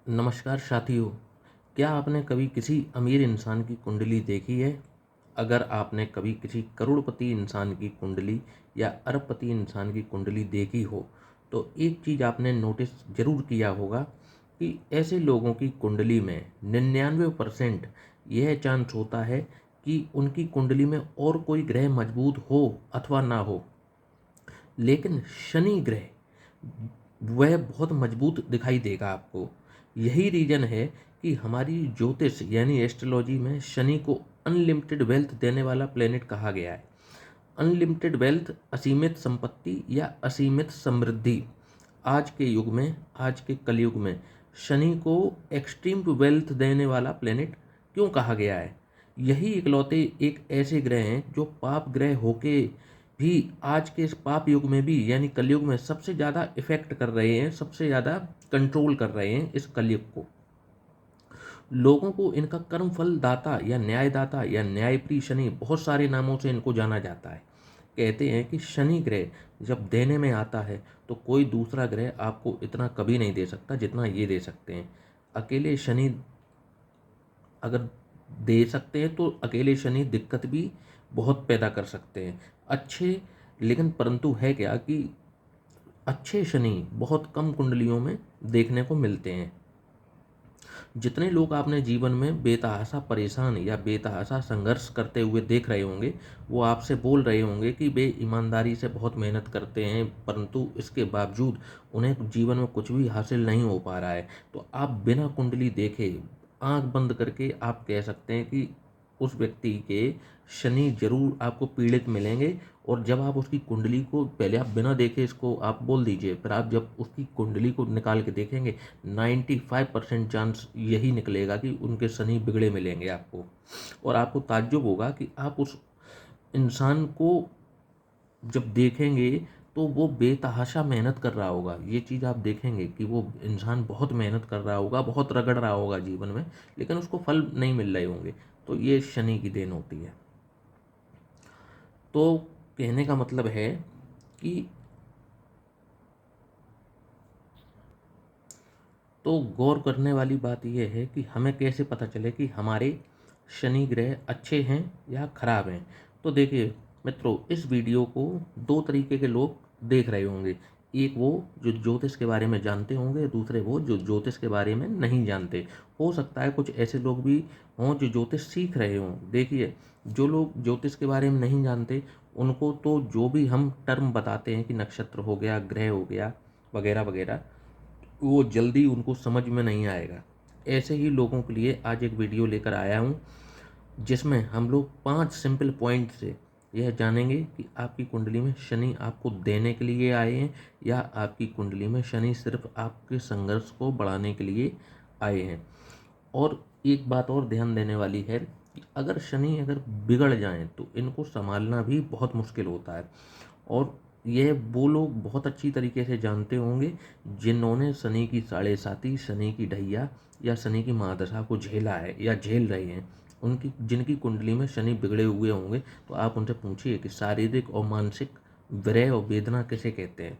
नमस्कार साथियों, क्या आपने कभी किसी अमीर इंसान की कुंडली देखी है? अगर आपने कभी किसी करोड़पति इंसान की कुंडली या अरबपति इंसान की कुंडली देखी हो, तो एक चीज़ आपने नोटिस ज़रूर किया होगा कि ऐसे लोगों की कुंडली में 99% यह चांस होता है कि उनकी कुंडली में और कोई ग्रह मजबूत हो अथवा ना हो। लेकिन शनि ग्रह वह बहुत मजबूत दिखाई देगा आपको। यही रीज़न है कि हमारी ज्योतिष यानी एस्ट्रोलॉजी में शनि को अनलिमिटेड वेल्थ देने वाला प्लेनेट कहा गया है। अनलिमिटेड वेल्थ, असीमित संपत्ति या असीमित समृद्धि। आज के युग में, आज के कलयुग में शनि को एक्सट्रीम वेल्थ देने वाला प्लेनेट क्यों कहा गया है? यही इकलौते एक ऐसे ग्रह हैं जो पाप ग्रह होके भी आज के इस पाप युग में भी यानी कलयुग में सबसे ज़्यादा इफेक्ट कर रहे हैं, सबसे ज़्यादा कंट्रोल कर रहे हैं इस कलयुग को। लोगों को इनका कर्म फल दाता या न्यायदाता या न्यायप्रिय शनि, बहुत सारे नामों से इनको जाना जाता है। कहते हैं कि शनि ग्रह जब देने में आता है तो कोई दूसरा ग्रह आपको इतना कभी नहीं दे सकता जितना ये दे सकते हैं। अकेले शनि अगर दे सकते हैं तो अकेले शनि दिक्कत भी बहुत पैदा कर सकते हैं। अच्छे, लेकिन परंतु है क्या कि अच्छे शनि बहुत कम कुंडलियों में देखने को मिलते हैं। जितने लोग आपने जीवन में बेतहाशा परेशान या बेतहाशा संघर्ष करते हुए देख रहे होंगे, वो आपसे बोल रहे होंगे कि वे ईमानदारी से बहुत मेहनत करते हैं, परंतु इसके बावजूद उन्हें जीवन में कुछ भी हासिल नहीं हो पा रहा है। तो आप बिना कुंडली देखे, आंख बंद करके आप कह सकते हैं कि उस व्यक्ति के शनि जरूर आपको पीड़ित मिलेंगे। और जब आप उसकी कुंडली को पहले आप बिना देखे इसको आप बोल दीजिए, फिर आप जब उसकी कुंडली को निकाल के देखेंगे, 95% चांस यही निकलेगा कि उनके शनि बिगड़े मिलेंगे आपको। और आपको ताज्जुब होगा कि आप उस इंसान को जब देखेंगे तो वो बेतहाशा मेहनत कर रहा होगा। ये चीज़ आप देखेंगे कि वो इंसान बहुत मेहनत कर रहा होगा, बहुत रगड़ रहा होगा जीवन में, लेकिन उसको फल नहीं मिल रहे होंगे। तो ये शनि की देन होती है। तो कहने का मतलब है कि तो गौर करने वाली बात यह है कि हमें कैसे पता चले कि हमारे शनि ग्रह अच्छे हैं या खराब हैं। तो देखिए मित्रों, इस वीडियो को दो तरीके के लोग देख रहे होंगे। एक वो जो ज्योतिष के बारे में जानते होंगे, दूसरे वो जो ज्योतिष के बारे में नहीं जानते। हो सकता है कुछ ऐसे लोग भी हों जो ज्योतिष सीख रहे हों। देखिए, जो लोग ज्योतिष के बारे में नहीं जानते, उनको तो जो भी हम टर्म बताते हैं कि नक्षत्र हो गया, ग्रह हो गया, वगैरह वगैरह, वो जल्दी उनको समझ में नहीं आएगा। ऐसे ही लोगों के लिए आज एक वीडियो लेकर आया हूँ, जिसमें हम लोग 5 सिंपल पॉइंट से यह जानेंगे कि आपकी कुंडली में शनि आपको देने के लिए आए हैं या आपकी कुंडली में शनि सिर्फ आपके संघर्ष को बढ़ाने के लिए आए हैं। और एक बात और ध्यान देने वाली है कि अगर शनि अगर बिगड़ जाएं तो इनको संभालना भी बहुत मुश्किल होता है। और यह वो लोग बहुत अच्छी तरीके से जानते होंगे जिन्होंने शनि की साढ़े साती, शनि की ढैया या शनि की महादशा को झेला है या झेल रहे हैं। उनकी जिनकी कुंडली में शनि बिगड़े हुए होंगे, तो आप उनसे पूछिए कि शारीरिक और मानसिक विरह और वेदना किसे कहते हैं,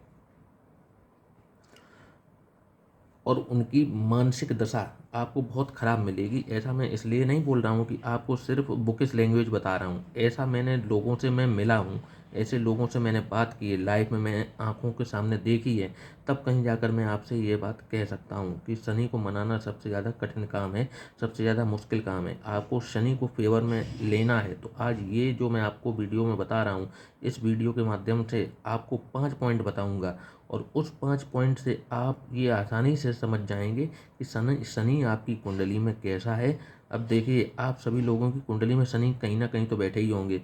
और उनकी मानसिक दशा आपको बहुत ख़राब मिलेगी। ऐसा मैं इसलिए नहीं बोल रहा हूँ कि आपको सिर्फ बुकिश लैंग्वेज बता रहा हूँ। ऐसा मैंने लोगों से मैं मिला हूँ, ऐसे लोगों से मैंने बात की है, लाइफ में मैं आँखों के सामने देखी है। तब कहीं जाकर मैं आपसे ये बात कह सकता हूँ कि शनि को मनाना सबसे ज़्यादा कठिन काम है, सबसे ज़्यादा मुश्किल काम है। आपको शनि को फेवर में लेना है तो आज ये जो मैं आपको वीडियो में बता रहा हूँ, इस वीडियो के माध्यम से आपको 5 पॉइंट बताऊँगा। और उस 5 पॉइंट से आप ये आसानी से समझ जाएंगे कि शनि शनि आपकी कुंडली में कैसा है। अब देखिए, आप सभी लोगों की कुंडली में शनि कहीं ना कहीं तो बैठे ही होंगे।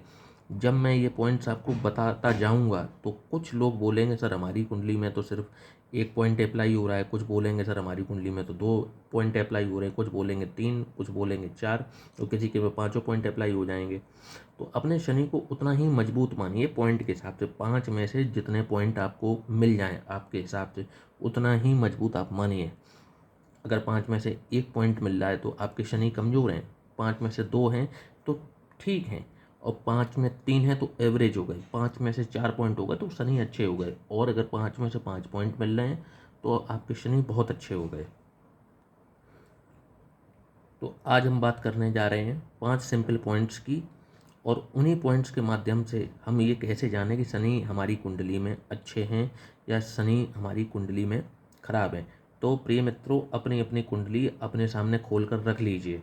जब मैं ये पॉइंट्स आपको बताता जाऊंगा तो कुछ लोग बोलेंगे सर हमारी कुंडली में तो सिर्फ 1 पॉइंट अप्लाई हो रहा है, कुछ बोलेंगे सर हमारी कुंडली में तो 2 पॉइंट अप्लाई हो रहे हैं, कुछ बोलेंगे 3, कुछ बोलेंगे 4, तो किसी के में 5 पॉइंट अप्लाई हो जाएंगे। तो अपने शनि को उतना ही मजबूत मानिए पॉइंट के हिसाब से। 5 में से जितने पॉइंट आपको मिल जाएं आपके हिसाब से, उतना ही मजबूत आप मानिए। अगर 5 में से 1 पॉइंट मिल रहा है तो आपके शनि कमज़ोर हैं, 5 में से 2 हैं तो ठीक हैं, और 5 में 3 हैं तो एवरेज हो गए, 5 में से 4 पॉइंट हो गए तो शनि अच्छे हो गए, और अगर 5 में से 5 पॉइंट मिल रहे हैं तो आपके शनि बहुत अच्छे हो गए। तो आज हम बात करने जा रहे हैं 5 सिंपल पॉइंट्स की, और उन्हीं पॉइंट्स के माध्यम से हम ये कैसे जानें कि शनि हमारी कुंडली में अच्छे हैं या शनि हमारी कुंडली में खराब है। तो प्रिय मित्रों, अपनी अपनी कुंडली अपने सामने खोल कर रख लीजिए।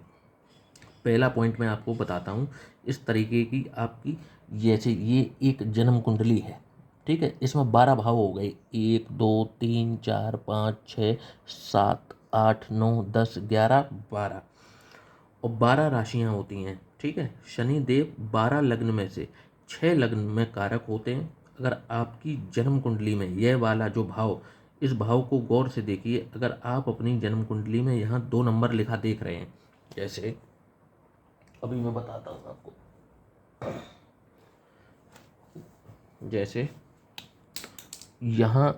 पहला पॉइंट मैं आपको बताता हूँ। इस तरीके की आपकी, जैसे ये एक जन्म कुंडली है, ठीक है। इसमें 12 भाव हो गए, 1 2 3 4 5 6 7 8 9 10 11 12, और 12 राशियां होती हैं, ठीक है। शनि देव 12 लग्न में से 6 लग्न में कारक होते हैं। अगर आपकी जन्म कुंडली में यह वाला जो भाव, इस भाव को गौर से देखिए। अगर आप अपनी जन्म कुंडली में यहाँ 2 नंबर लिखा देख रहे हैं, जैसे अभी मैं बताता हूँ आपको, जैसे यहाँ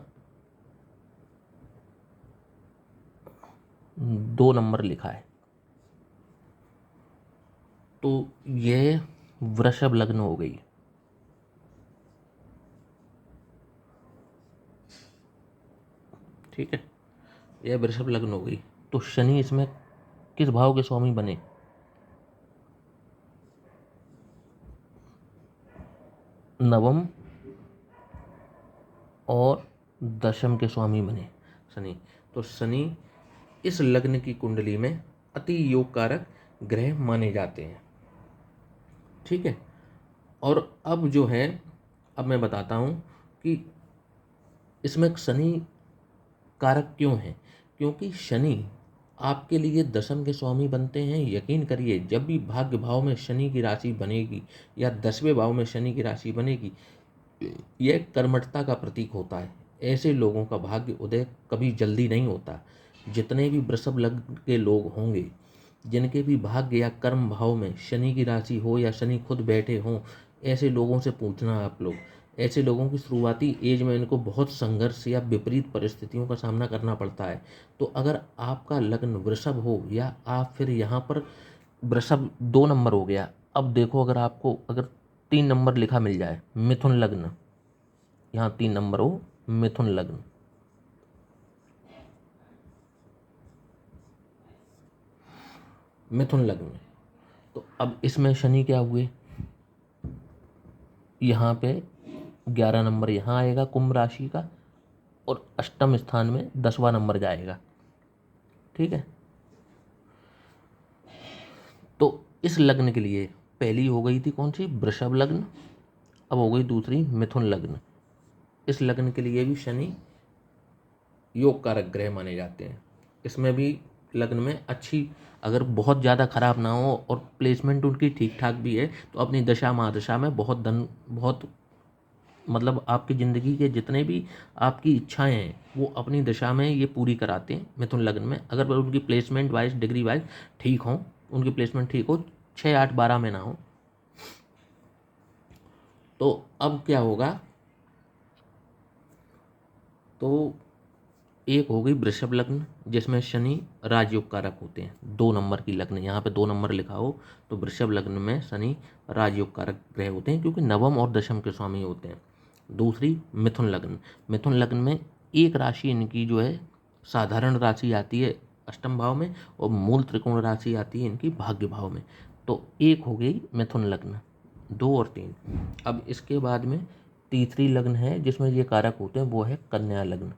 2 नंबर लिखा है, तो यह वृषभ लग्न हो गई, ठीक है। यह वृषभ लग्न हो गई। तो शनि इसमें किस भाव के स्वामी बने? नवम और दशम के स्वामी बने शनि। तो शनि इस लग्न की कुंडली में अति योग कारक ग्रह माने जाते हैं, ठीक है। और अब जो है, अब मैं बताता हूँ कि इसमें शनि कारक क्यों है। क्योंकि शनि आपके लिए दशम के स्वामी बनते हैं। यकीन करिए, जब भी भाग्य भाव में शनि की राशि बनेगी या 10वें भाव में शनि की राशि बनेगी, यह कर्मठता का प्रतीक होता है। ऐसे लोगों का भाग्य उदय कभी जल्दी नहीं होता। जितने भी वृषभ लग्न के लोग होंगे, जिनके भी भाग्य या कर्म भाव में शनि की राशि हो या शनि खुद बैठे हों, ऐसे लोगों से पूछना आप लोग। ऐसे लोगों की शुरुआती एज में इनको बहुत संघर्ष या विपरीत परिस्थितियों का सामना करना पड़ता है। तो अगर आपका लग्न वृषभ हो, या आप फिर यहाँ पर वृषभ 2 नंबर हो गया। अब देखो, अगर आपको अगर 3 नंबर लिखा मिल जाए, मिथुन लग्न, यहाँ 3 नंबर हो, मिथुन लग्न, मिथुन लग्न में, तो अब इसमें शनि क्या हुए, यहाँ पे 11 नंबर यहाँ आएगा कुंभ राशि का, और अष्टम स्थान में 10वां नंबर जाएगा, ठीक है। तो इस लग्न के लिए पहली हो गई थी कौन सी, वृषभ लग्न। अब हो गई दूसरी मिथुन लग्न। इस लग्न के लिए भी शनि योग कारक ग्रह माने जाते हैं। इसमें भी लग्न में अच्छी, अगर बहुत ज़्यादा खराब ना हो और प्लेसमेंट उनकी ठीक ठाक भी है, तो अपनी दशा महादशा में बहुत धन, बहुत मतलब आपकी ज़िंदगी के जितने भी आपकी इच्छाएं हैं, वो अपनी दशा में ये पूरी कराते हैं मिथुन लग्न में। अगर उनकी प्लेसमेंट वाइज, डिग्री वाइज ठीक हो, उनकी प्लेसमेंट ठीक हो, 6 8 12 में ना हो। तो अब क्या होगा, तो एक हो गई वृषभ लग्न, जिसमें शनि राजयोग कारक होते हैं। 2 नंबर की लग्न, यहाँ पे 2 नंबर लिखा हो, तो वृषभ लग्न में शनि राजयोग कारक ग्रह होते हैं, क्योंकि नवम और दशम के स्वामी होते हैं। दूसरी मिथुन लग्न। मिथुन लग्न में एक राशि इनकी जो है साधारण राशि आती है अष्टम भाव में, और मूल त्रिकोण राशि आती है इनकी भाग्य भाव में। तो एक हो गई मिथुन लग्न, 2 और 3। अब इसके बाद में तीसरी लग्न है जिसमें ये कारक होते हैं, वो है कन्या लग्न।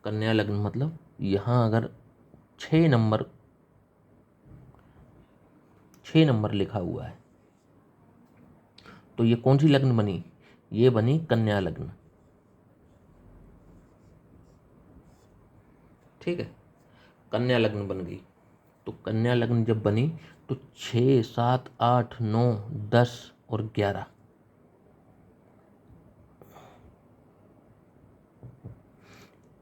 कन्या लग्न मतलब यहाँ अगर 6 नंबर, 6 नंबर लिखा हुआ है, तो ये कौन सी लग्न बनी, ये बनी कन्या लग्न, ठीक है। कन्या लग्न बन गई। तो कन्या लग्न जब बनी, तो 6 7 8 9 10 और 11,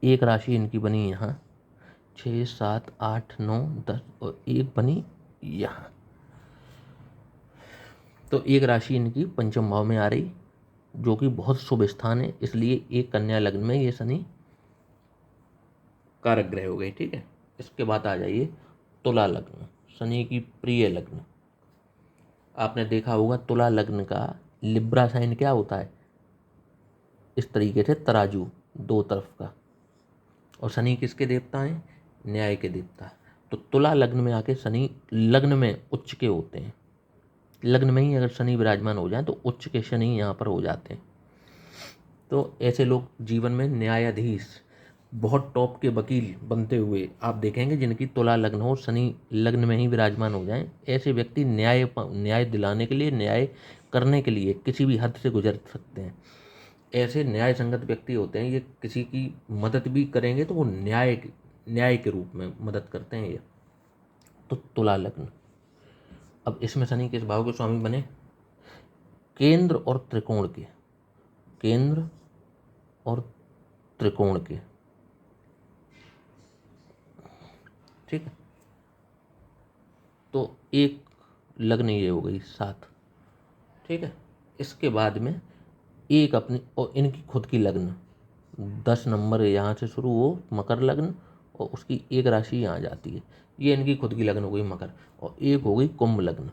एक राशि इनकी बनी यहाँ, 6 7 8 9 10, और एक बनी यहाँ। तो एक राशि इनकी पंचम भाव में आ रही, जो कि बहुत शुभ स्थान है, इसलिए एक कन्या लग्न में ये शनि कारक ग्रह हो गए, ठीक है। इसके बाद आ जाइए तुला लग्न, शनि की प्रिय लग्न। आपने देखा होगा तुला लग्न का लिब्रा साइन क्या होता है, इस तरीके से तराजू 2 तरफ का। और शनि किसके देवता हैं, न्याय के देवता। तो तुला लग्न में आके शनि लग्न में उच्च के होते हैं। लग्न में ही अगर शनि विराजमान हो जाए तो उच्च के शनि यहाँ पर हो जाते हैं। तो ऐसे लोग जीवन में न्यायाधीश, बहुत टॉप के वकील बनते हुए आप देखेंगे, जिनकी तुला लग्न हो, शनि लग्न में ही विराजमान हो जाएं। ऐसे व्यक्ति न्याय दिलाने के लिए, न्याय करने के लिए किसी भी हद से गुजर सकते हैं। ऐसे न्याय संगत व्यक्ति होते हैं, ये किसी की मदद भी करेंगे तो वो न्याय के रूप में मदद करते हैं ये। तो तुला लग्न, अब इसमें शनि किस भाव के स्वामी बने? केंद्र और त्रिकोण के, केंद्र और त्रिकोण के, ठीक है। तो एक लग्न ये हो गई 7, ठीक है। इसके बाद में एक अपनी और इनकी खुद की लग्न 10 नंबर यहाँ से शुरू हो, मकर लग्न, और उसकी एक राशि यहाँ जाती है, ये इनकी खुद की लग्न हो गई मकर। और एक हो गई कुंभ लग्न,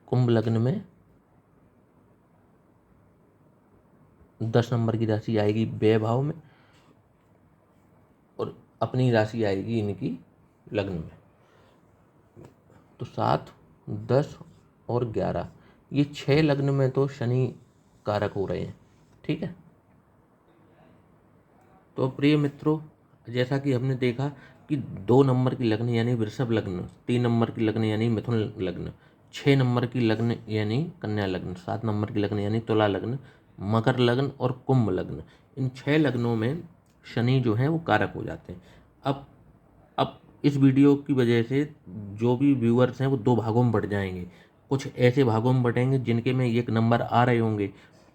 कुंभ लग्न में 10 नंबर की राशि आएगी व्यय भाव में, और अपनी राशि आएगी इनकी लग्न में। तो 7, 10 और 11, ये 6 लग्न में तो शनि कारक हो रहे हैं, ठीक है। तो प्रिय मित्रों, जैसा कि हमने देखा कि 2 नंबर की लग्न यानी वृषभ लग्न, 3 नंबर की लग्न यानी मिथुन लग्न, 6 नंबर की लग्न यानी कन्या लग्न, 7 नंबर की लग्न यानी तुला लग्न, मकर लग्न और कुंभ लग्न, इन 6 लग्नों में शनि जो है वो कारक हो जाते हैं। अब इस वीडियो की वजह से जो भी व्यूअर्स हैं वो 2 भागों में बट जाएंगे। कुछ ऐसे भागों में बटेंगे जिनके में एक नंबर आ रहे होंगे,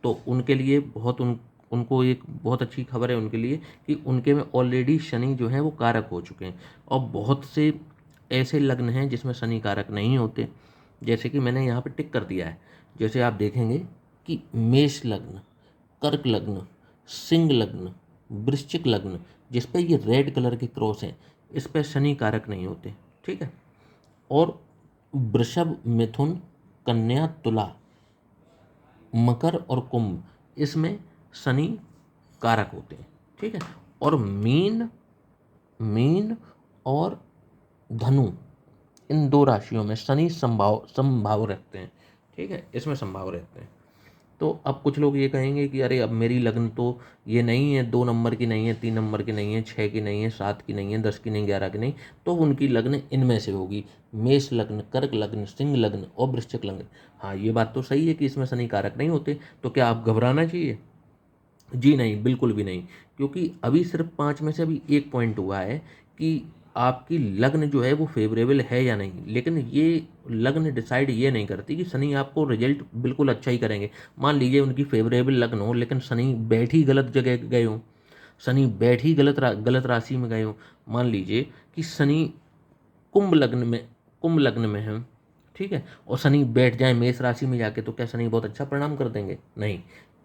तो उनके लिए उनको एक बहुत अच्छी खबर है उनके लिए कि उनके में ऑलरेडी शनि जो है वो कारक हो चुके हैं। और बहुत से ऐसे लग्न हैं जिसमें शनि कारक नहीं होते, जैसे कि मैंने यहाँ पे टिक कर दिया है। जैसे आप देखेंगे कि मेष लग्न, कर्क लग्न, सिंह लग्न, वृश्चिक लग्न, जिस पे ये रेड कलर के क्रॉस हैं, इस पे शनि कारक नहीं होते, ठीक है। और वृषभ, मिथुन, कन्या, तुला, मकर और कुंभ, इसमें शनि कारक होते हैं, ठीक है। और मीन, मीन और धनु, इन 2 राशियों में शनि संभाव रखते हैं, ठीक है, इसमें संभाव रहते हैं। तो अब कुछ लोग ये कहेंगे कि अरे अब मेरी लग्न तो ये नहीं है, 2 नंबर की नहीं है, 3 नंबर की नहीं है, 6 की नहीं है, 7 की नहीं है, 10 की नहीं, 11 की नहीं, तो उनकी लग्न इनमें से होगी, मेष लग्न, कर्क लग्न, सिंह लग्न और वृश्चिक लग्न। हाँ, ये बात तो सही है कि इसमें शनि कारक नहीं होते। तो क्या आप घबराना चाहिए? जी नहीं, बिल्कुल भी नहीं, क्योंकि अभी सिर्फ 5 में से अभी एक पॉइंट हुआ है कि आपकी लग्न जो है वो फेवरेबल है या नहीं। लेकिन ये लग्न डिसाइड ये नहीं करती कि शनि आपको रिजल्ट बिल्कुल अच्छा ही करेंगे। मान लीजिए उनकी फेवरेबल लग्न हो, लेकिन शनि बैठ ही गलत जगह गए हो, शनि बैठ ही गलत राशि में गए हो। मान लीजिए कि शनि कुंभ लग्न में है, ठीक है, और शनि बैठ जाए मेष राशि में जाके, तो क्या शनि बहुत अच्छा परिणाम कर देंगे? नहीं।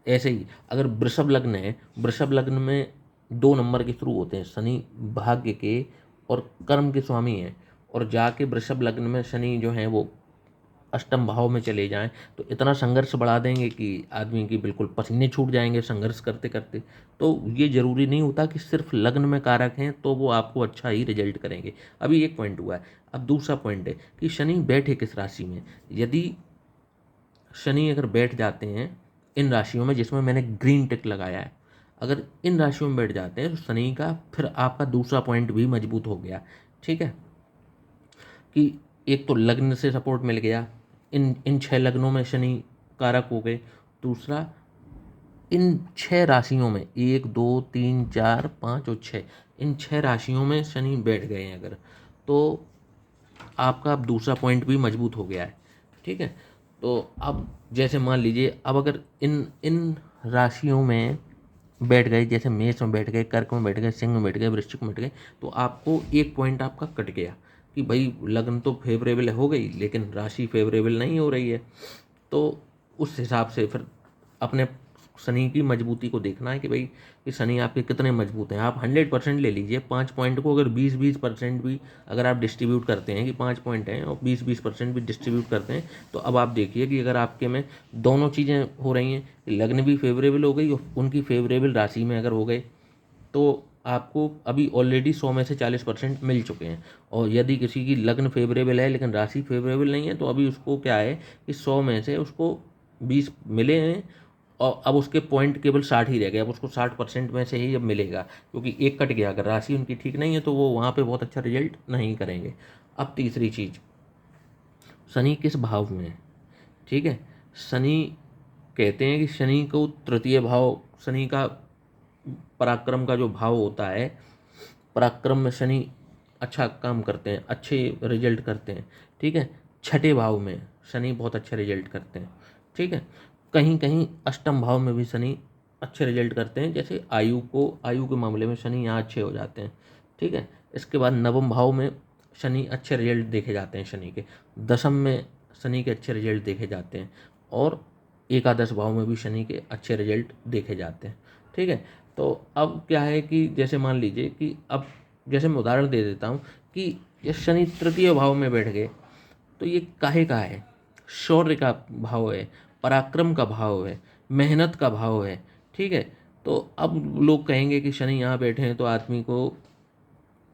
ऐसे ही अगर वृषभ लग्न है, वृषभ लग्न में 2 नंबर के शुरू होते हैं, शनि भाग्य के और कर्म के स्वामी हैं, और जाके वृषभ लग्न में शनि जो है वो अष्टम भाव में चले जाएं, तो इतना संघर्ष बढ़ा देंगे कि आदमी की बिल्कुल पसीने छूट जाएंगे संघर्ष करते करते। तो ये जरूरी नहीं होता कि सिर्फ लग्न में कारक हैं तो वो आपको अच्छा ही रिजल्ट करेंगे। अभी एक पॉइंट हुआ है, अब दूसरा पॉइंट है कि शनि बैठे किस राशि में। यदि शनि अगर बैठ जाते हैं इन राशियों में जिसमें मैंने ग्रीन टिक लगाया है, अगर इन राशियों में बैठ जाते हैं तो शनि का फिर आपका दूसरा पॉइंट भी मजबूत हो गया, ठीक है, कि एक तो लग्न से सपोर्ट मिल गया, इन 6 लग्नों में शनि कारक हो गए। दूसरा, इन 6 राशियों में 1, 2, 3, 4, 5 और 6, इन 6 राशियों में शनि बैठ गए हैं अगर, तो आपका अब दूसरा पॉइंट भी मजबूत हो गया है, ठीक है। तो अब जैसे मान लीजिए, अब अगर इन इन राशियों में बैठ गए, जैसे मेष में बैठ गए, कर्क में बैठ गए, सिंह में बैठ गए, वृश्चिक में बैठ गए, तो आपको एक पॉइंट आपका कट गया कि भाई लग्न तो फेवरेबल हो गई लेकिन राशि फेवरेबल नहीं हो रही है। तो उस हिसाब से फिर अपने शनि की मजबूती को देखना है कि भाई कि शनि आपके कितने मजबूत हैं। आप 100% ले लीजिए, 5 पॉइंट को अगर 20-20% भी अगर आप डिस्ट्रीब्यूट करते हैं कि 5 पॉइंट हैं और 20-20% भी डिस्ट्रीब्यूट करते हैं, तो अब आप देखिए कि अगर आपके में दोनों चीज़ें हो रही हैं, लग्न भी फेवरेबल हो गई और उनकी फेवरेबल राशि में अगर हो गए, तो आपको अभी ऑलरेडी 100 में से 40% मिल चुके हैं। और यदि किसी की लग्न फेवरेबल है लेकिन राशि फेवरेबल नहीं है, तो अभी उसको क्या है कि 100 में से उसको 20 मिले हैं और अब उसके पॉइंट केवल 60 ही रह गए। अब उसको 60% में से ही अब मिलेगा, क्योंकि एक कट गया। अगर राशि उनकी ठीक नहीं है तो वो वहाँ पे बहुत अच्छा रिजल्ट नहीं करेंगे। अब तीसरी चीज़, शनि किस भाव में है। ठीक है, शनि कहते हैं कि शनि को तृतीय भाव, शनि का पराक्रम का जो भाव होता है, पराक्रम में शनि अच्छा काम करते हैं, अच्छे रिजल्ट करते हैं। ठीक है, छठे भाव में शनि बहुत अच्छे रिजल्ट करते हैं। ठीक है, कहीं कहीं अष्टम भाव में भी शनि अच्छे रिजल्ट करते हैं, जैसे आयु के मामले में शनि यहाँ अच्छे हो जाते हैं। ठीक है, इसके बाद नवम भाव में शनि अच्छे रिजल्ट देखे जाते हैं शनि के, दसम में शनि के अच्छे रिजल्ट देखे जाते हैं, और एकादश भाव में भी शनि के अच्छे रिजल्ट देखे जाते हैं। ठीक है, तो अब क्या है कि जैसे मान लीजिए कि अब जैसे मैं उदाहरण दे देता हूँ कि ये शनि तृतीय भाव में बैठ गए, तो ये काहे का है, शौर्य का भाव है, पराक्रम का भाव है, मेहनत का भाव है। ठीक है, तो अब लोग कहेंगे कि शनि यहाँ बैठे हैं तो आदमी को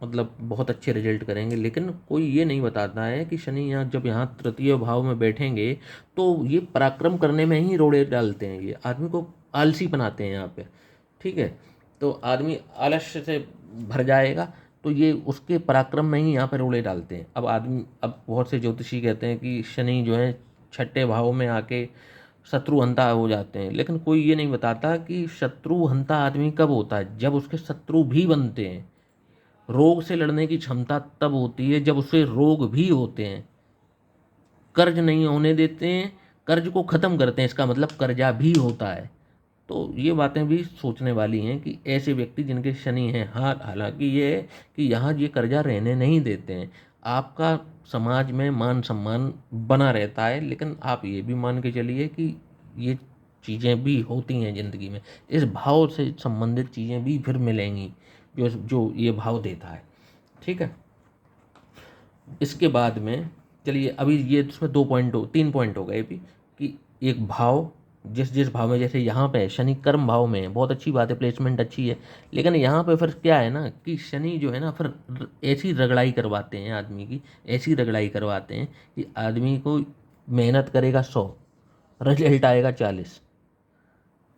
मतलब बहुत अच्छे रिजल्ट करेंगे, लेकिन कोई ये नहीं बताता है कि शनि यहाँ जब यहाँ तृतीय भाव में बैठेंगे तो ये पराक्रम करने में ही रोड़े डालते हैं, ये आदमी को आलसी बनाते हैं यहाँ पे। ठीक है, तो आदमी आलस्य से भर जाएगा, तो ये उसके पराक्रम में ही यहाँ पर रोड़े डालते हैं। अब बहुत से ज्योतिषी कहते हैं कि शनि जो है छठे भाव में आके शत्रुहंता हो जाते हैं, लेकिन कोई ये नहीं बताता कि शत्रुहंता आदमी कब होता है, जब उसके शत्रु भी बनते हैं। रोग से लड़ने की क्षमता तब होती है जब उसे रोग भी होते हैं। कर्ज नहीं होने देते हैं, कर्ज को ख़त्म करते हैं, इसका मतलब कर्जा भी होता है। तो ये बातें भी सोचने वाली हैं कि ऐसे व्यक्ति जिनके शनि हैं, हाँ, हालांकि ये है कि यहाँ ये कर्जा रहने नहीं देते हैं। आपका समाज में मान सम्मान बना रहता है, लेकिन आप ये भी मान के चलिए कि ये चीज़ें भी होती हैं ज़िंदगी में, इस भाव से संबंधित चीज़ें भी फिर मिलेंगी जो जो ये भाव देता है। ठीक है, इसके बाद में चलिए अभी ये इसमें 3 पॉइंट हो गए अभी, कि एक भाव, जिस जिस भाव में, जैसे यहाँ पे शनि कर्म भाव में है, बहुत अच्छी बात है, प्लेसमेंट अच्छी है। लेकिन यहाँ पे फिर क्या है ना कि शनि जो है ना फिर ऐसी रगड़ाई करवाते हैं आदमी की, ऐसी रगड़ाई करवाते हैं कि आदमी को मेहनत करेगा 100, रिजल्ट आएगा 40,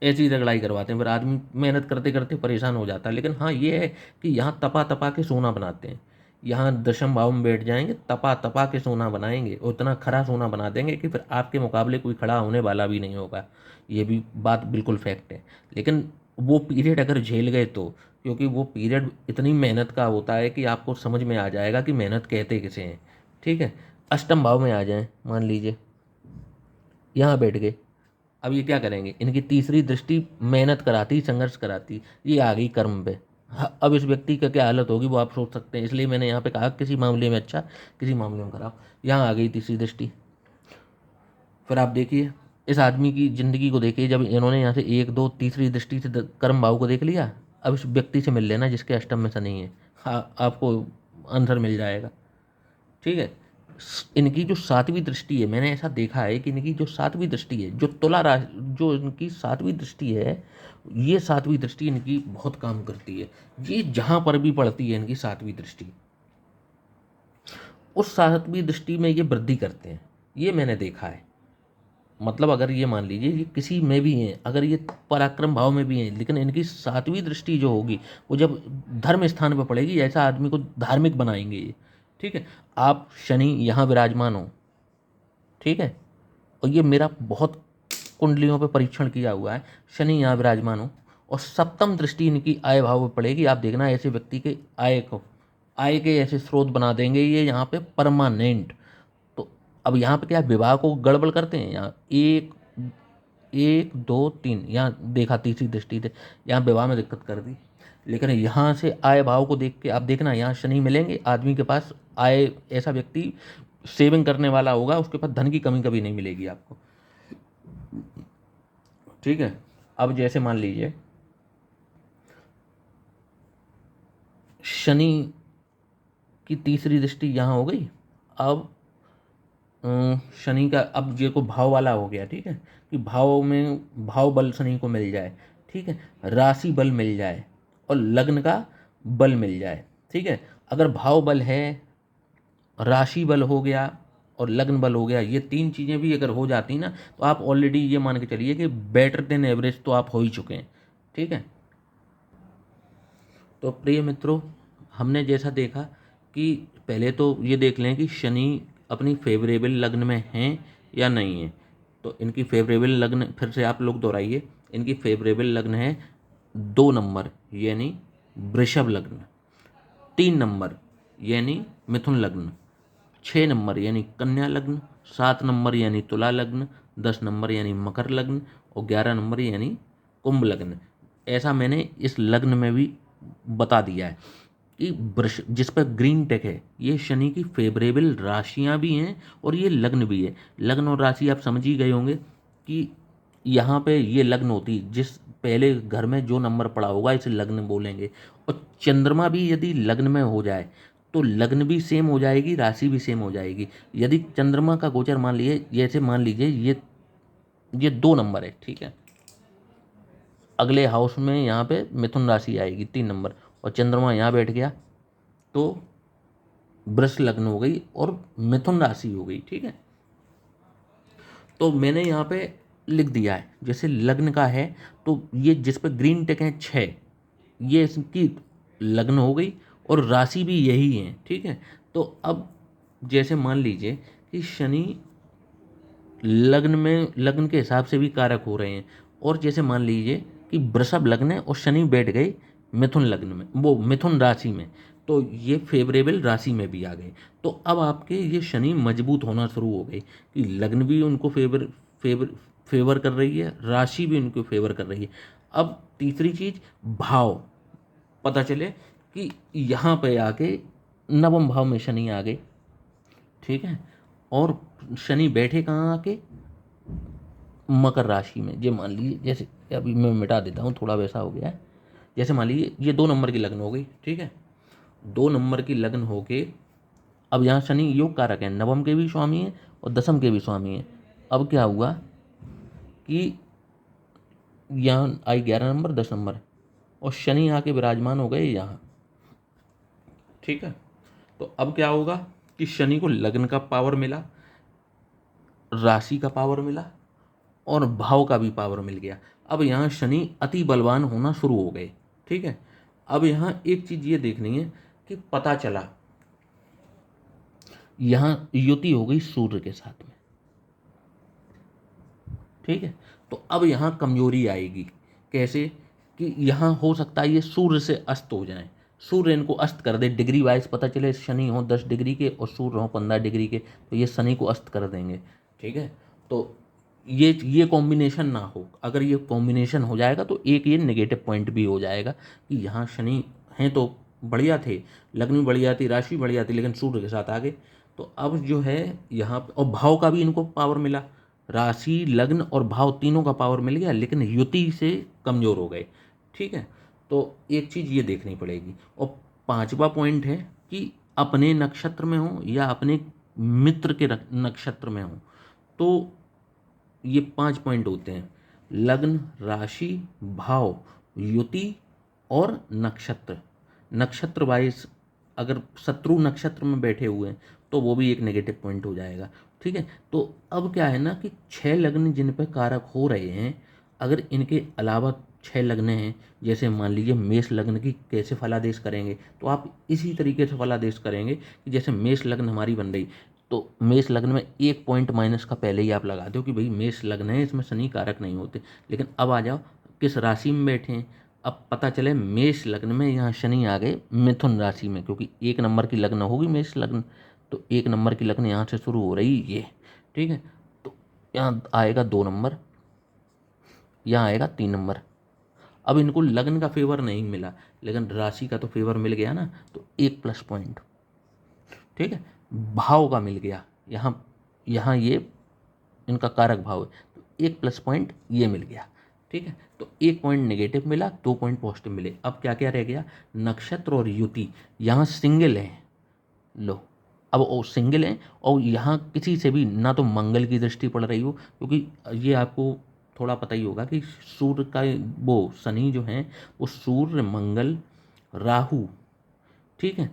ऐसी रगड़ाई करवाते हैं। फिर आदमी मेहनत करते करते परेशान हो जाता है। लेकिन हाँ ये है कि यहाँ तपा तपा के सोना बनाते हैं, यहाँ दशम भाव में बैठ जाएंगे, तपा तपा के सोना बनाएंगे, उतना खरा सोना बना देंगे कि फिर आपके मुकाबले कोई खड़ा होने वाला भी नहीं होगा। ये भी बात बिल्कुल फैक्ट है। लेकिन वो पीरियड अगर झेल गए तो, क्योंकि वो पीरियड इतनी मेहनत का होता है कि आपको समझ में आ जाएगा कि मेहनत कहते किसे हैं। ठीक है, अष्टम भाव में आ जाएं, मान लीजिए यहाँ बैठ गए, अब ये क्या करेंगे, इनकी तीसरी दृष्टि मेहनत कराती, संघर्ष कराती, ये आ गई कर्म पे। अब इस व्यक्ति का क्या हालत होगी वो आप सोच सकते हैं। इसलिए मैंने यहाँ पे कहा किसी मामले में अच्छा, किसी मामले में खराब। यहाँ आ गई तीसरी दृष्टि। फिर आप देखिए इस आदमी की ज़िंदगी को देखिए, जब इन्होंने यहाँ से 1 2 तीसरी दृष्टि से कर्म भाव को देख लिया, अब इस व्यक्ति से मिल लेना जिसके अष्टम में शनि है। हाँ, आपको आंसर मिल जाएगा। ठीक है, इनकी जो सातवीं दृष्टि है, मैंने ऐसा देखा है कि इनकी जो सातवीं दृष्टि है, जो तुला राशि, जो इनकी सातवीं दृष्टि है, ये सातवीं दृष्टि इनकी बहुत काम करती है। ये जहाँ पर भी पड़ती है इनकी सातवीं दृष्टि, उस सातवीं दृष्टि में ये वृद्धि करते हैं, ये मैंने देखा है। मतलब अगर ये मान लीजिए ये किसी में भी हैं, अगर ये पराक्रम भाव में भी हैं, लेकिन इनकी सातवीं दृष्टि जो होगी वो जब धर्म स्थान पर पड़ेगी, ऐसा आदमी को धार्मिक बनाएंगे ये। ठीक है, आप शनि यहाँ विराजमान हो, ठीक है, और ये मेरा बहुत कुंडलियों पे परीक्षण किया हुआ है, शनि यहाँ विराजमान हो और सप्तम दृष्टि इनकी आय भाव पे पड़ेगी, आप देखना ऐसे व्यक्ति के आय के ऐसे स्रोत बना देंगे ये यहाँ पे परमानेंट। तो अब यहाँ पे क्या है, विवाह को गड़बड़ करते हैं, यहाँ एक एक दो तीन, यहाँ देखा तीसरी दृष्टि से यहाँ विवाह में दिक्कत कर दी। लेकिन यहाँ से आय भाव को देख के आप देखना, यहाँ शनि मिलेंगे, आदमी के पास आय, ऐसा व्यक्ति सेविंग करने वाला होगा, उसके पास धन की कमी कभी नहीं मिलेगी आपको। ठीक है, अब जैसे मान लीजिए शनि की तीसरी दृष्टि यहाँ हो गई। अब शनि का अब ये को भाव वाला हो गया। ठीक है, कि भाव में भाव बल शनि को मिल जाए, ठीक है, राशि बल मिल जाए, और लग्न का बल मिल जाए। ठीक है, अगर भाव बल है, राशि बल हो गया और लग्न बल हो गया, ये तीन चीज़ें भी अगर हो जाती ना तो आप ऑलरेडी ये मान के चलिए कि बेटर देन एवरेज तो आप हो ही चुके हैं। ठीक है, तो प्रिय मित्रों, हमने जैसा देखा कि पहले तो ये देख लें कि शनि अपनी फेवरेबल लग्न में हैं या नहीं है। तो इनकी फेवरेबल लग्न फिर से आप लोग दोहराइए, इनकी फेवरेबल लग्न है 2 नंबर यानी वृषभ लग्न, 3 नंबर यानी मिथुन लग्न, 6 नंबर यानी कन्या लग्न, 7 नंबर यानी तुला लग्न, 10 नंबर यानी मकर लग्न और 11 नंबर यानी कुंभ लग्न। ऐसा मैंने इस लग्न में भी बता दिया है कि वृष जिस पर ग्रीन टेक है ये शनि की फेवरेबल राशियां भी हैं और ये लग्न भी है। लग्न और राशि आप समझ ही गए होंगे कि यहाँ पे ये लग्न होती, जिस पहले घर में जो नंबर पड़ा होगा इसे लग्न बोलेंगे। और चंद्रमा भी यदि लग्न में हो जाए तो लग्न भी सेम हो जाएगी, राशि भी सेम हो जाएगी। यदि चंद्रमा का गोचर मान लीजिए, जैसे मान लीजिए ये 2 नंबर है, ठीक है, अगले हाउस में यहाँ पे मिथुन राशि आएगी 3 नंबर और चंद्रमा यहाँ बैठ गया तो वृष लग्न हो गई और मिथुन राशि हो गई। ठीक है, तो मैंने यहाँ पे लिख दिया है जैसे लग्न का है तो ये जिस पे ग्रीन टिक है 6, ये इसकी लग्न हो गई और राशि भी यही है। ठीक है, तो अब जैसे मान लीजिए कि शनि लग्न में लग्न के हिसाब से भी कारक हो रहे हैं और जैसे मान लीजिए कि वृषभ लग्न है और शनि बैठ गए मिथुन लग्न में, वो मिथुन राशि में, तो ये फेवरेबल राशि में भी आ गए। तो अब आपके ये शनि मजबूत होना शुरू हो गए कि लग्न भी उनको फेवर फेवर कर रही है, राशि भी उनको फेवर कर रही है। अब तीसरी चीज भाव पता चले कि यहाँ पे आके नवम भाव में शनि आ गए। ठीक है, और शनि बैठे कहाँ आके मकर राशि में। ये मान लीजिए जैसे अभी मैं मिटा देता हूँ, थोड़ा वैसा हो गया है। जैसे मान लीजिए ये 2 नंबर की लगन हो गई। ठीक है, 2 नंबर की लगन होके अब यहाँ शनि योग कारक है, नवम के भी स्वामी है और दसम के भी स्वामी है। अब क्या हुआ कि यहाँ आई 11 नंबर 10 नंबर और शनि आके विराजमान हो गए यहाँ। ठीक है, तो अब क्या होगा कि शनि को लग्न का पावर मिला, राशि का पावर मिला और भाव का भी पावर मिल गया। अब यहाँ शनि अति बलवान होना शुरू हो गए। ठीक है, अब यहाँ एक चीज ये देखनी है कि पता चला यहाँ युति हो गई सूर्य के साथ में। ठीक है, तो अब यहाँ कमजोरी आएगी। कैसे कि यहाँ हो सकता है ये सूर्य से अस्त हो जाए, सूर्य इनको अस्त कर दे, डिग्री वाइज पता चले शनि हो 10 डिग्री के और सूर्य हो 15 डिग्री के, तो ये शनि को अस्त कर देंगे। ठीक है, तो ये कॉम्बिनेशन ना हो। अगर ये कॉम्बिनेशन हो जाएगा तो एक ये नेगेटिव पॉइंट भी हो जाएगा कि यहाँ शनि हैं तो बढ़िया थे, लग्न भी बढ़िया थी, राशि बढ़िया थी, लेकिन सूर्य के साथ आ गए। तो अब जो है यहाँ और भाव का भी इनको पावर मिला, राशि लग्न और भाव तीनों का पावर मिल गया, लेकिन युति से कमजोर हो गए। ठीक है, तो एक चीज़ ये देखनी पड़ेगी। और पांचवा पॉइंट है कि अपने नक्षत्र में हो या अपने मित्र के नक्षत्र में हो। तो ये 5 पॉइंट होते हैं, लग्न, राशि, भाव, युति और नक्षत्र। नक्षत्र वाइज अगर शत्रु नक्षत्र में बैठे हुए हैं तो वो भी एक नेगेटिव पॉइंट हो जाएगा। ठीक है, तो अब क्या है ना कि 6 लग्न जिन पर कारक हो रहे हैं, अगर इनके अलावा 6 लग्न हैं, जैसे मान लीजिए मेष लग्न की कैसे फलादेश करेंगे, तो आप इसी तरीके से फलादेश करेंगे कि जैसे मेष लग्न हमारी बन रही, तो मेष लग्न में 1 पॉइंट माइनस का पहले ही आप लगा दो कि भाई मेष लग्न है, इसमें शनि कारक नहीं होते। लेकिन अब आ जाओ किस राशि में बैठे हैं। अब पता चले मेष लग्न में यहाँ शनि आ गए मिथुन राशि में, क्योंकि 1 नंबर की लग्न होगी मेष लग्न, तो 1 नंबर की लग्न यहाँ से शुरू हो रही ये। ठीक है, तो यहाँ आएगा 2 नंबर, यहाँ आएगा 3 नंबर। अब इनको लग्न का फेवर नहीं मिला लेकिन राशि का तो फेवर मिल गया ना, तो 1 प्लस पॉइंट। ठीक है, भाव का मिल गया, यहाँ यहाँ ये इनका कारक भाव है तो 1 प्लस पॉइंट ये मिल गया। ठीक है, तो 1 पॉइंट नेगेटिव मिला, 2 पॉइंट पॉजिटिव मिले। अब क्या क्या रह गया, नक्षत्र और युति यहाँ सिंगल है। लो, अब वो सिंगल है और यहाँ किसी से भी ना तो मंगल की दृष्टि पड़ रही हो, क्योंकि ये आपको थोड़ा पता ही होगा कि सूर्य का वो शनि जो है वो सूर्य मंगल राहु, ठीक है,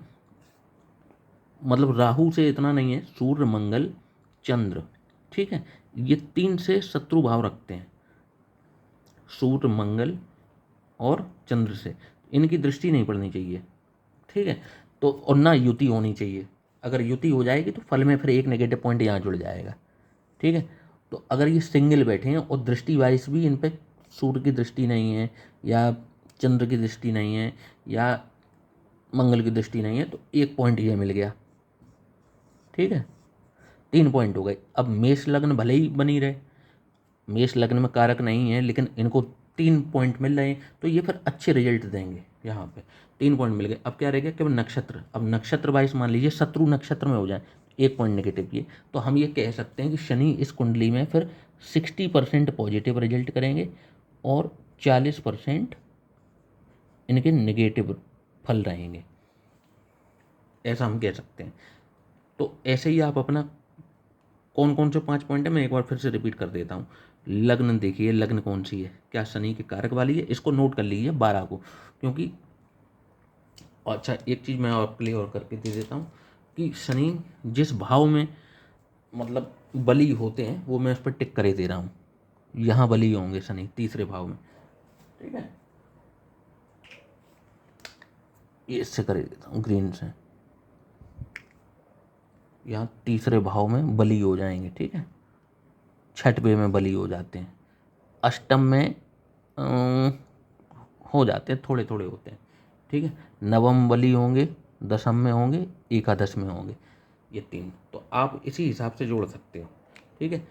मतलब राहु से इतना नहीं है, सूर्य मंगल चंद्र, ठीक है, ये 3 से शत्रु भाव रखते हैं, सूर्य मंगल और चंद्र से इनकी दृष्टि नहीं पड़नी चाहिए, ठीक है। तो और ना युति होनी चाहिए, अगर युति हो जाएगी तो फल में फिर एक नेगेटिव पॉइंट यहाँ जुड़ जाएगा, ठीक है। तो अगर ये सिंगल बैठे हैं और दृष्टि वाइज भी इन पे सूर्य की दृष्टि नहीं है या चंद्र की दृष्टि नहीं है या मंगल की दृष्टि नहीं है तो एक पॉइंट ये मिल गया, ठीक है, 3 पॉइंट हो गए। अब मेष लग्न भले ही बनी रहे, मेष लग्न में कारक नहीं है लेकिन इनको 3 पॉइंट मिल रहे हैं तो ये फिर अच्छे रिजल्ट देंगे। यहाँ पे 3 पॉइंट मिल गए। अब क्या रह गया, केवल नक्षत्र। अब नक्षत्र वाइज मान लीजिए शत्रु नक्षत्र में हो जाए, 1 पॉइंट नेगेटिव किए, तो हम ये कह सकते हैं कि शनि इस कुंडली में फिर 60% पॉजिटिव रिजल्ट करेंगे और 40% इनके नेगेटिव फल रहेंगे, ऐसा हम कह सकते हैं। तो ऐसे ही आप अपना कौन कौन से 5 पॉइंट है मैं एक बार फिर से रिपीट कर देता हूँ। लग्न देखिए, लग्न कौन सी है, क्या शनि के कारक वाली है, इसको नोट कर लीजिए 12 को, क्योंकि अच्छा एक चीज़ मैं आपके लिए और करके दे देता हूँ कि शनि जिस भाव में मतलब बली होते हैं वो मैं उस पर टिक करे दे रहा हूँ। यहाँ बली होंगे शनि 3रे भाव में, ठीक है, ये इससे करे देता हूँ ग्रीन से, यहाँ 3रे भाव में बली हो जाएंगे, ठीक है, 6वें में बली हो जाते हैं, अष्टम में हो जाते हैं, थोड़े थोड़े होते हैं, ठीक है, नवम बली होंगे, दशम में होंगे, एकादश में होंगे, ये 3। तो आप इसी हिसाब से जोड़ सकते हो, ठीक है।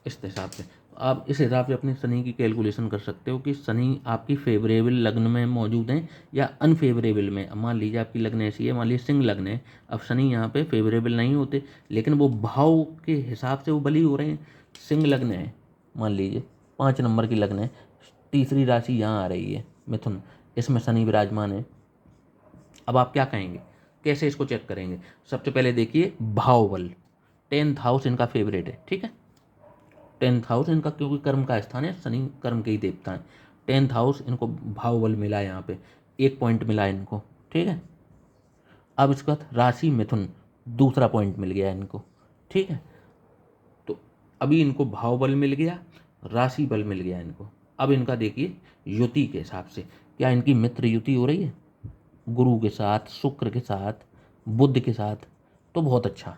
इस हिसाब से आप इस हिसाब से अपनी शनि की कैलकुलेशन कर सकते हो कि शनि आपकी फेवरेबल लग्न में मौजूद हैं या अनफेवरेबल में। मान लीजिए आपकी लग्न ऐसी है, मान लीजिए सिंह लग्न है, अब शनि यहाँ पे फेवरेबल नहीं होते लेकिन वो भाव के हिसाब से वो बली हो रहे हैं। सिंह लग्न है, मान लीजिए 5 नंबर की लग्न है, 3री राशि यहाँ आ रही है मिथुन, इसमें शनि विराजमान है। अब आप क्या कहेंगे, कैसे इसको चेक करेंगे? सबसे पहले देखिए भाव बल, 10th हाउस इनका फेवरेट है, ठीक है, 10th हाउस इनका क्योंकि कर्म का स्थान है, शनि कर्म के ही देवता है। 10th हाउस इनको भाव बल मिला है, यहाँ पे 1 पॉइंट मिला है इनको, ठीक है। अब इसके बाद राशि मिथुन, 2रा पॉइंट मिल गया इनको, ठीक है। तो अभी इनको भाव बल मिल गया, राशि बल मिल गया इनको। अब इनका देखिए युति के हिसाब से, क्या इनकी मित्र युति हो रही है गुरु के साथ, शुक्र के साथ, बुध के साथ, तो बहुत अच्छा।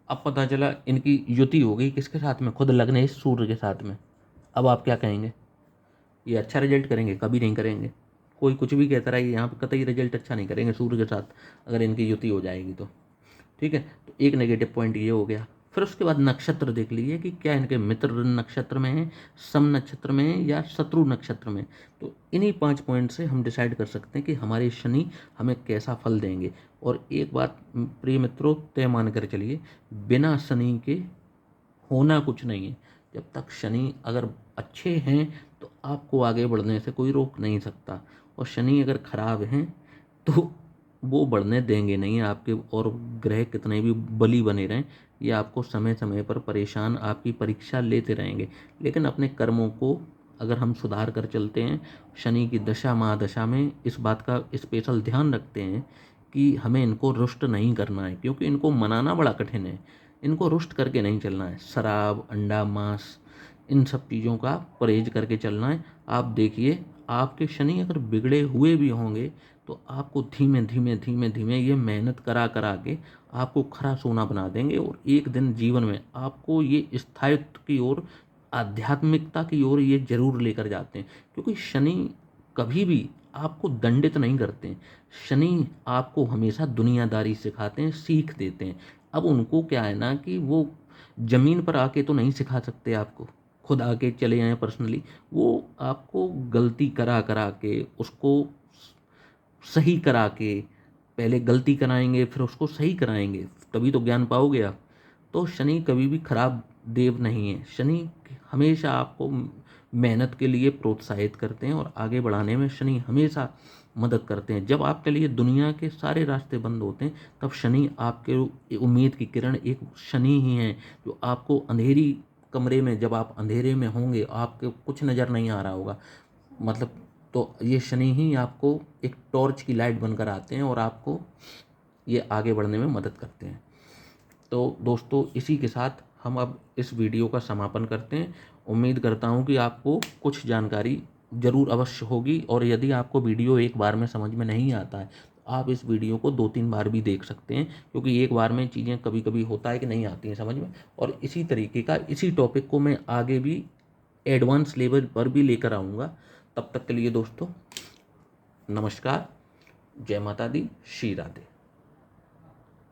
अब पता चला इनकी युति हो गई किसके साथ में, खुद लग्न है इस सूर्य के साथ में। अब आप क्या कहेंगे, ये अच्छा रिजल्ट करेंगे? कभी नहीं करेंगे। कोई कुछ भी कहता रहा, यहाँ पे कतई रिजल्ट अच्छा नहीं करेंगे सूर्य के साथ अगर इनकी युति हो जाएगी तो, ठीक है। तो एक नेगेटिव पॉइंट ये हो गया। फिर उसके बाद नक्षत्र देख लीजिए कि क्या इनके मित्र नक्षत्र में है, सम नक्षत्र में है या शत्रु नक्षत्र में। तो इन्हीं 5 पॉइंट से हम डिसाइड कर सकते हैं कि हमारे शनि हमें कैसा फल देंगे। और एक बात प्रिय मित्रों तय मान कर चलिए, बिना शनि के होना कुछ नहीं है। जब तक शनि अगर अच्छे हैं तो आपको आगे बढ़ने से कोई रोक नहीं सकता, और शनि अगर खराब हैं तो वो बढ़ने देंगे नहीं आपके। और ग्रह कितने भी बली बने रहें, ये आपको समय समय पर परेशान, आपकी परीक्षा लेते रहेंगे। लेकिन अपने कर्मों को अगर हम सुधार कर चलते हैं, शनि की दशा महादशा में इस बात का स्पेशल ध्यान रखते हैं कि हमें इनको रुष्ट नहीं करना है, क्योंकि इनको मनाना बड़ा कठिन है। इनको रुष्ट करके नहीं चलना है, शराब, अंडा, मांस, इन सब चीज़ों का परहेज करके चलना है। आप देखिए आपके शनि अगर बिगड़े हुए भी होंगे तो आपको धीमे धीमे धीमे धीमे ये मेहनत करा करा के आपको खरा सोना बना देंगे, और एक दिन जीवन में आपको ये स्थायित्व की ओर, आध्यात्मिकता की ओर ये जरूर लेकर जाते हैं। क्योंकि शनि कभी भी आपको दंडित नहीं करते हैं, शनि आपको हमेशा दुनियादारी सिखाते हैं, सीख देते हैं। अब उनको क्या है ना कि वो ज़मीन पर आके तो नहीं सिखा सकते आपको, खुद आके चले आए पर्सनली, वो आपको गलती करा करा के उसको सही करा के, पहले गलती कराएंगे फिर उसको सही कराएंगे, तभी तो ज्ञान पाओगे आप। तो शनि कभी भी खराब देव नहीं है, शनि हमेशा आपको मेहनत के लिए प्रोत्साहित करते हैं और आगे बढ़ाने में शनि हमेशा मदद करते हैं। जब आपके लिए दुनिया के सारे रास्ते बंद होते हैं तब शनि आपके उम्मीद की किरण एक शनि ही है जो आपको अंधेरी कमरे में, जब आप अंधेरे में होंगे, आपको कुछ नज़र नहीं आ रहा होगा, मतलब तो ये शनि ही आपको एक टॉर्च की लाइट बनकर आते हैं और आपको ये आगे बढ़ने में मदद करते हैं। तो दोस्तों इसी के साथ हम अब इस वीडियो का समापन करते हैं। उम्मीद करता हूँ कि आपको कुछ जानकारी ज़रूर अवश्य होगी, और यदि आपको वीडियो एक बार में समझ में नहीं आता है तो आप इस वीडियो को 2-3 बार भी देख सकते हैं, क्योंकि एक बार में चीज़ें कभी कभी होता है कि नहीं आती हैं समझ में। और इसी तरीके का इसी टॉपिक को मैं आगे भी एडवांस लेवल पर भी लेकर आऊँगा। तब तक के लिए दोस्तों नमस्कार, जय माता दी, श्री राधे।